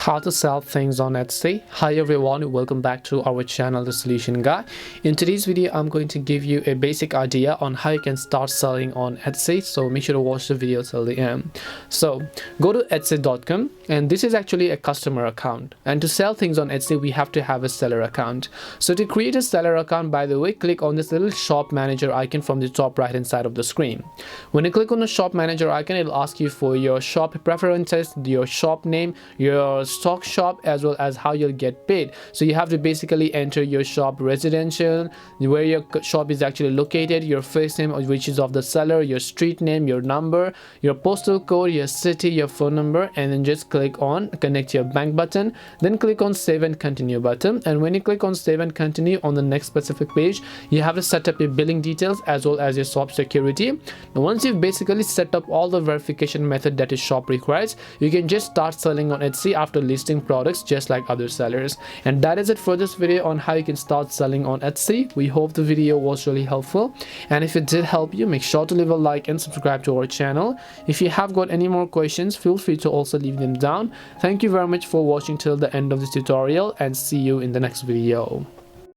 How to sell things on Etsy. Hi everyone, welcome back to our channel The Solution Guy. In today's video I'm going to give you a basic idea on how you can start selling on Etsy, so make sure to watch the video till the end. So go to etsy.com, and this is actually a customer account, and to sell things on Etsy we have to have a seller account. So to create a seller account, by the way, click on this little shop manager icon from the top right hand side of the screen. When you click on the shop manager icon, it'll ask you for your shop preferences, your shop name, your stock shop, as well as how you'll get paid. So you have to basically enter your shop residential, where your shop is actually located, your first name, which is of the seller, your street name, your number, your postal code, your city, your phone number, and then just click on connect your bank button. Then click on save and continue button, and when you click on save and continue, on the next specific page you have to set up your billing details as well as your shop security. Now once you've basically set up all the verification method that your shop requires, you can just start selling on Etsy after listing products just like other sellers. And that is it for this video on how you can start selling on Etsy. We hope the video was really helpful, and if it did help you, make sure to leave a like and subscribe to our channel. If you have got any more questions, feel free to also leave them down. Thank you very much for watching till the end of this tutorial, and see you in the next video.